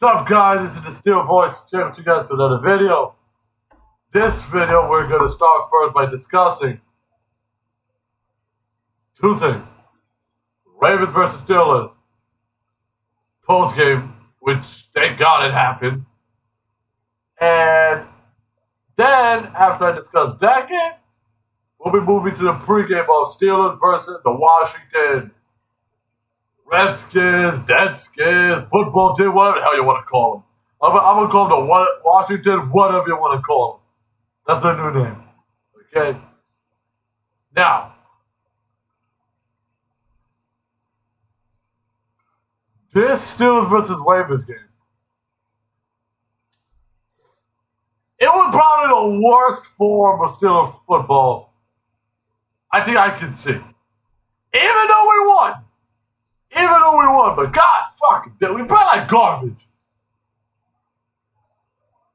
What's up, guys? This is the Steel Voice. Check out you guys for another video. This video, we're going to start first by discussing two things. Ravens versus Steelers. Postgame, which thank God it happened. And then, after I discuss that game, we'll be moving to the pregame of Steelers versus the Washington Redskins, Deadskins, football team, whatever the hell you want to call them. I'm going to call them the Washington, whatever you want to call them. That's their new name. Okay? Now, this Steelers versus Ravens game, it was probably the worst form of Steelers football I think I can see. Even though we won. But God fucking damn, we played like garbage.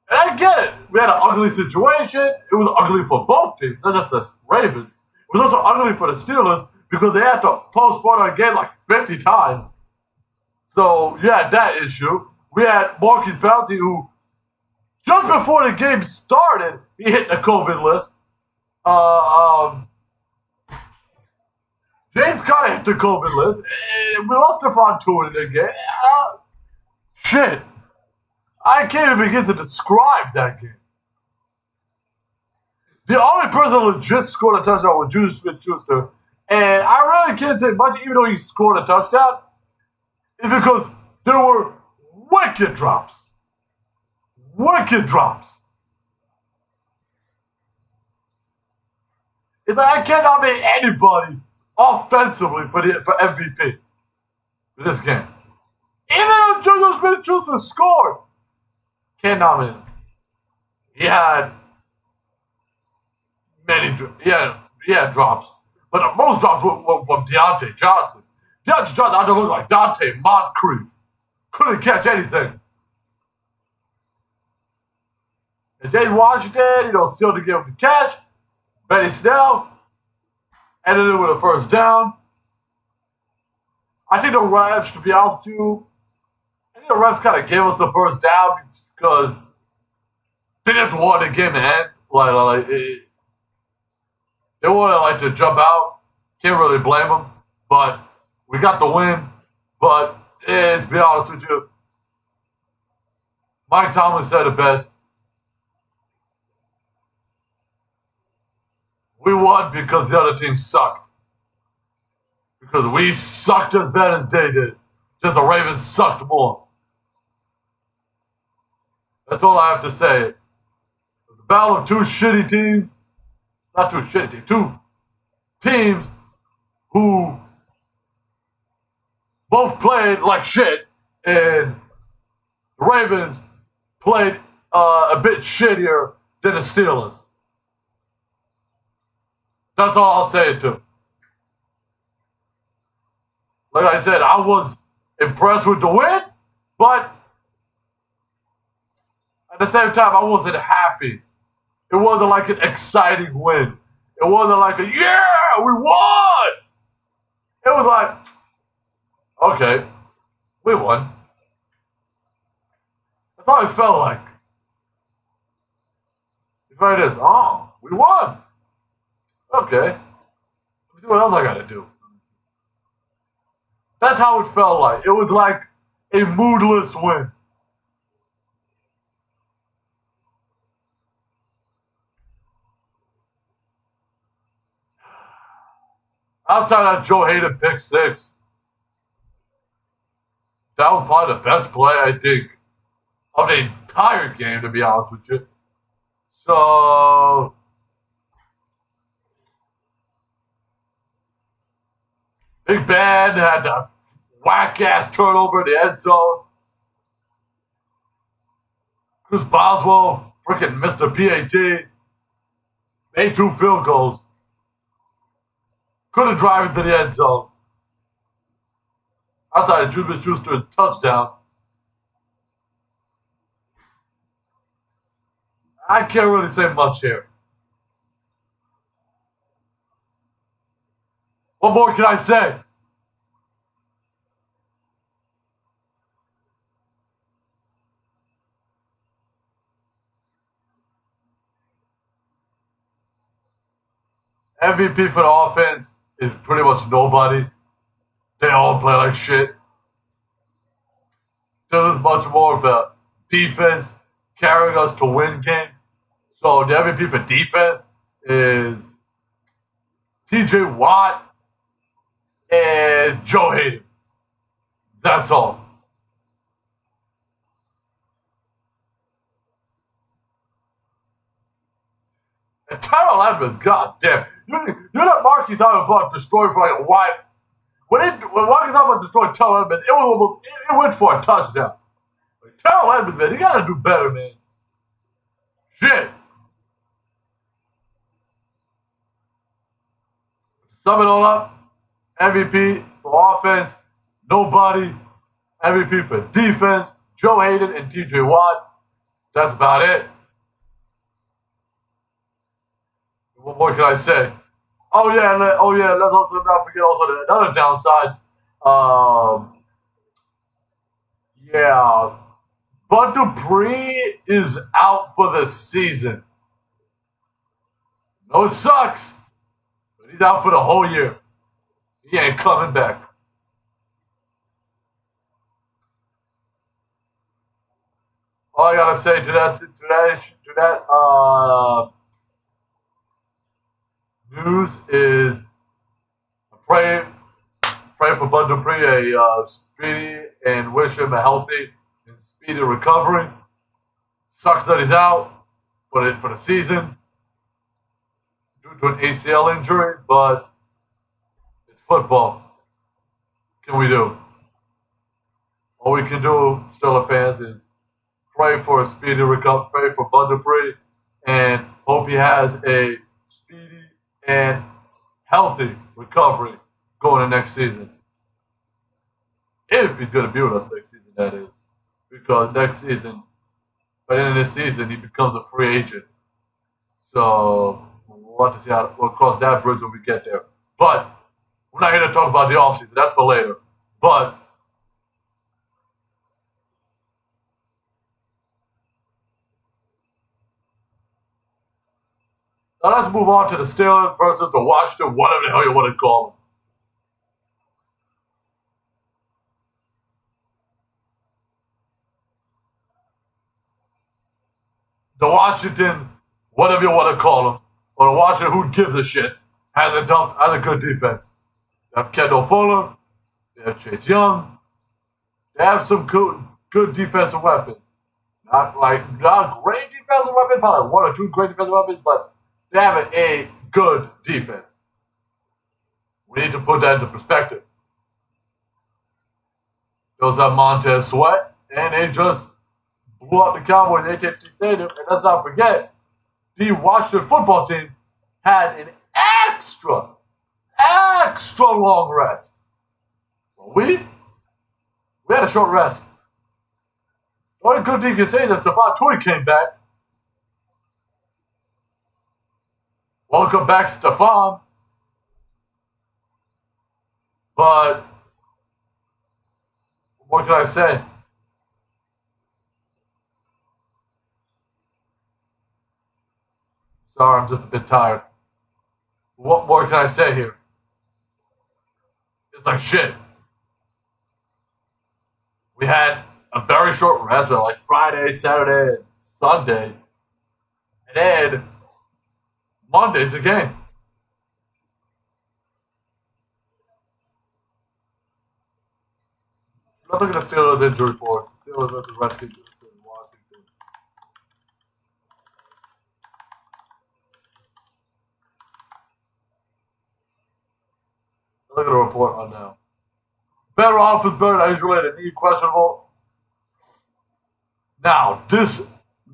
And I get it. We had an ugly situation. It was ugly for both teams, not just the Ravens. It was also ugly for the Steelers because they had to postpone our game like 50 times. So, you had that issue. We had Marquise Pouncey, who, just before the game started, he hit the COVID list. James Conner hit the COVID list. And we lost Stephon Tuitt in the game. Shit. I can't even begin to describe that game. The only person that legit scored a touchdown was Juju Smith-Schuster. And I really can't say much, even though he scored a touchdown, is because there were wicked drops. It's like I can't nominate anybody offensively for MVP for this game. Even though Juju Smith-Schuster scored, can't nominate him. He had drops, but the most drops were from Deontay Johnson. Deontay Johnson had to look like Dante Moncrief. Couldn't catch anything. And James Washington, sealed the game with the catch. Benny Snell ended it with a first down. I think the refs, to be honest with you, the refs kind of gave us the first down because they just wanted the game to end. They wanted to jump out. Can't really blame them. But we got the win. But to be honest with you, Mike Tomlin said it best. We won because the other team sucked. Because we sucked as bad as they did. Just the Ravens sucked more. That's all I have to say. It was a battle of two shitty teams. Not two shitty teams. Two teams who both played like shit. And the Ravens played a bit shittier than the Steelers. That's all I'll say it to. Like I said, I was impressed with the win, but at the same time, I wasn't happy. It wasn't like an exciting win. It wasn't like yeah, we won! It was like, okay, we won. That's how it felt like. It's like this, we won. Okay. Let me see what else I gotta do. That's how it felt like. It was like a moodless win. Outside of Joe Hayden pick six, that was probably the best play, I think, of the entire game, to be honest with you. So, Big Ben had the whack-ass turnover in the end zone. Chris Boswell freaking missed a PAT. Made 2 field goals. Couldn't drive into the end zone. Outside of Juju Smith-Schuster's touchdown. I can't really say much here. What more can I say? MVP for the offense is pretty much nobody. They all play like shit. There's much more of a defense carrying us to win game. So the MVP for defense is TJ Watt and Joe Hayden. That's all. And Terrell Edmonds, goddamn. You let Marquis talking about destroy for like a while. When Marquis talking about destroying Terrell Edmonds, it went for a touchdown. Like, Terrell Edmonds, man, you gotta do better, man. Shit. Sum it all up, MVP for offense, nobody. MVP for defense, Joe Hayden and TJ Watt. That's about it. What more can I say? Let's also not forget also another downside. Bud Dupree is out for the season. No, it sucks. But he's out for the whole year. He ain't coming back. All I gotta say to that news is pray for Bud Dupree a speedy and wish him a healthy and speedy recovery. Sucks that he's out for the season due to an ACL injury, but it's football. What can we do? All we can do, Steelers fans, is pray for a speedy recovery, pray for Bud Dupree, and hope he has a speedy and healthy recovery going into next season. If he's going to be with us next season, that is. Because next season, by the end of this season, he becomes a free agent. So we'll have to see how we'll cross that bridge when we get there. But we're not here to talk about the offseason. That's for later. But now let's move on to the Steelers versus the Washington, whatever the hell you want to call them. The Washington, whatever you want to call them, or the Washington, who gives a shit, has a good defense. They have Kendall Fuller, they have Chase Young, they have some good defensive weapons. Not great defensive weapons, probably one or two great defensive weapons, but they have a good defense. We need to put that into perspective. Those are Montez Sweat, and they just blew up the Cowboys at AT&T Stadium. And let's not forget, the Washington football team had an extra long rest. Well, we had a short rest. The only good thing you can say is that Stephon Tuitt came back. Welcome back, Stephon. But what can I say? Sorry, I'm just a bit tired. What more can I say here? It's like shit. We had a very short rest, like Friday, Saturday, and Sunday. And then Monday's a game. Let's look at the Steelers injury report. Steelers versus Redskins in Washington. Look at the report on now. Ben Roethlisberger age-related knee questionable. Now, this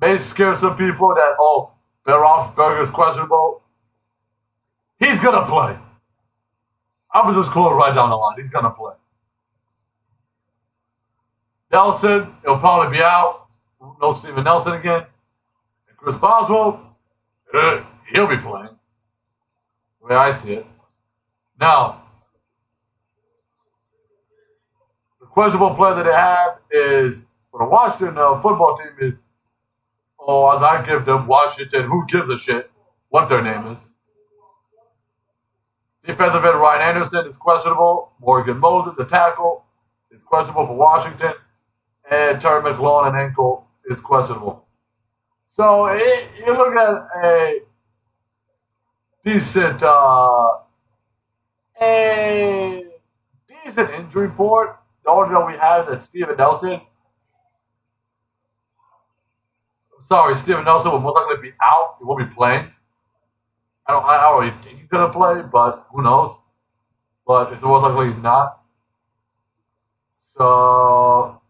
may scare some people that, Ben Roethlisberger is questionable. He's going to play. I'm just calling right down the line. He's going to play. Nelson, he'll probably be out. No Steven Nelson again. And Chris Boswell, he'll be playing. The way I see it. Now, the questionable player that they have is, for the Washington football team is, as I give them, Washington, who gives a shit what their name is. Defensive end Ryan Anderson is questionable. Morgan Moses, the tackle, is questionable for Washington. And Terry McLaurin, an ankle, is questionable. So you look at a decent, injury report. The only one we have is that Steven Nelson. Sorry, Steven Nelson will most likely be out. He won't be playing. I don't really think he's gonna play, but who knows? But it's most likely he's not. So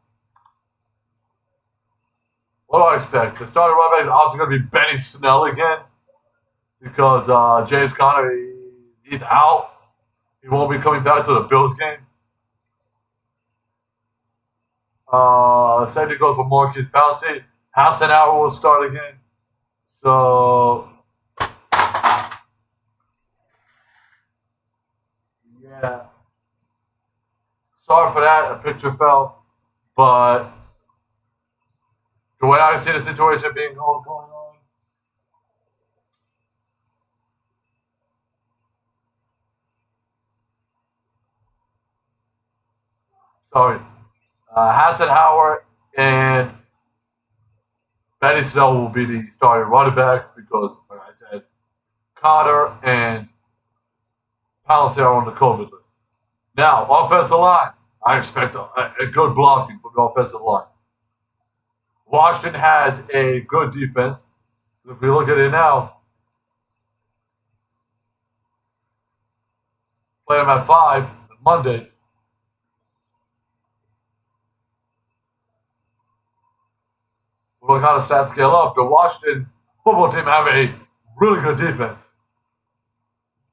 what do I expect? The starting running back is obviously gonna be Benny Snell again because James Conner he's out. He won't be coming back to the Bills game. Same thing goes for Marcus Pouncey. Hassenauer will start again. So, yeah. Sorry for that. A picture fell. But the way I see the situation being going on, sorry. Hassenauer and Benny Snell will be the starting running backs because, like I said, Cotter and Pouncey are on the COVID list. Now, offensive line. I expect a good blocking from the offensive line. Washington has a good defense. If we look at it now, play them at 5 on Monday. Look how the stats scale up. The Washington football team have a really good defense.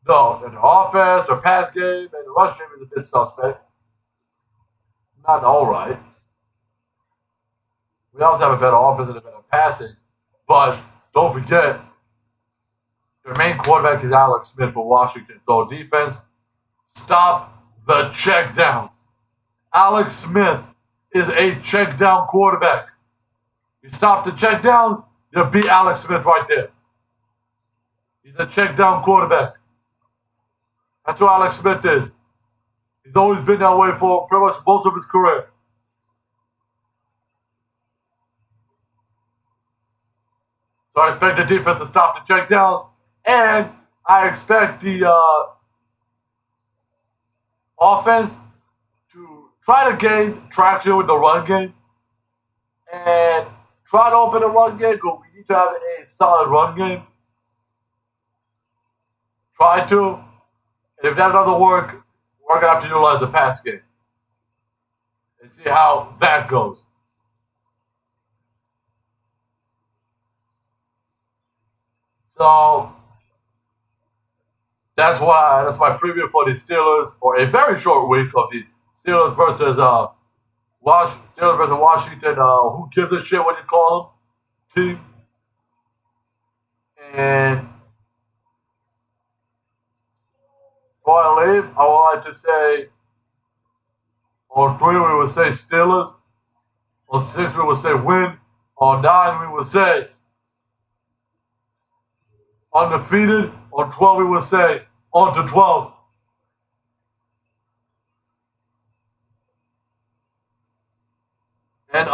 No, their offense, their pass game, and the rush game is a bit suspect. Not all right. We also have a better offense and a better passing. But don't forget, their main quarterback is Alex Smith for Washington. So defense, stop the check downs. Alex Smith is a check down quarterback. You stop the check downs, you beat Alex Smith right there. He's a check down quarterback. That's what Alex Smith is. He's always been that way for pretty much most of his career. So I expect the defense to stop the check downs, and I expect the offense to try to gain traction with the run game and try to open the run game because we need to have a solid run game. Try to. And if that doesn't work, we're going to have to utilize the pass game and see how that goes. So that's my preview for the Steelers for a very short week of the Steelers versus Washington. Who gives a shit what you call them? Team. And before I leave, I would like to say on 3 we would say Steelers. On 6 we would say win. On 9 we would say undefeated. On 12 we would say on to 12. And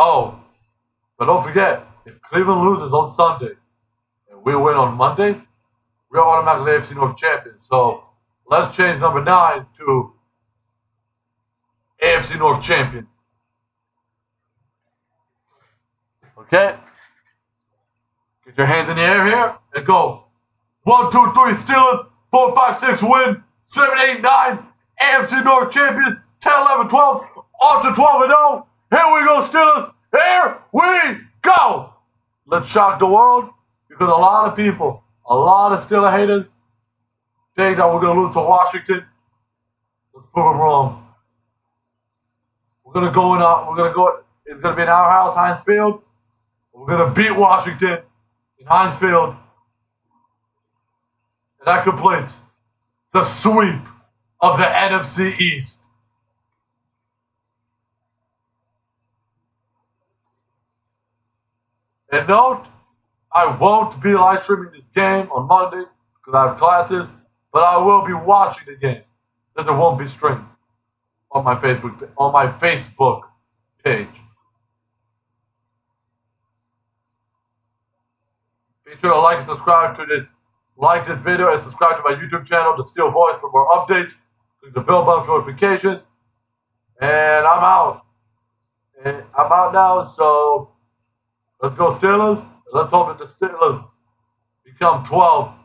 but don't forget, if Cleveland loses on Sunday and we win on Monday, we're automatically AFC North champions. So let's change number 9 to AFC North champions. Okay? Get your hands in the air here and go. 1, 2, 3, Steelers. 4, 5, 6, win. 7, 8, 9, AFC North champions. 10, 11, 12, on to 12 and 0. Here we go, Steelers. Here we go. Let's shock the world because a lot of people, a lot of Steelers haters think that we're going to lose to Washington. Let's prove them wrong. We're going to go. It's going to be in our house, Heinz Field. We're going to beat Washington in Heinz Field. And that completes the sweep of the NFC East. And note, I won't be live streaming this game on Monday because I have classes. but I will be watching the game. Just it won't be streamed on my Facebook page. Be sure to like and subscribe to this. Like this video and subscribe to my YouTube channel, The Steel Voice, for more updates. Click the bell button for notifications. And I'm out. And I'm out now, so let's go Steelers. Let's hope that the Steelers become 12-0.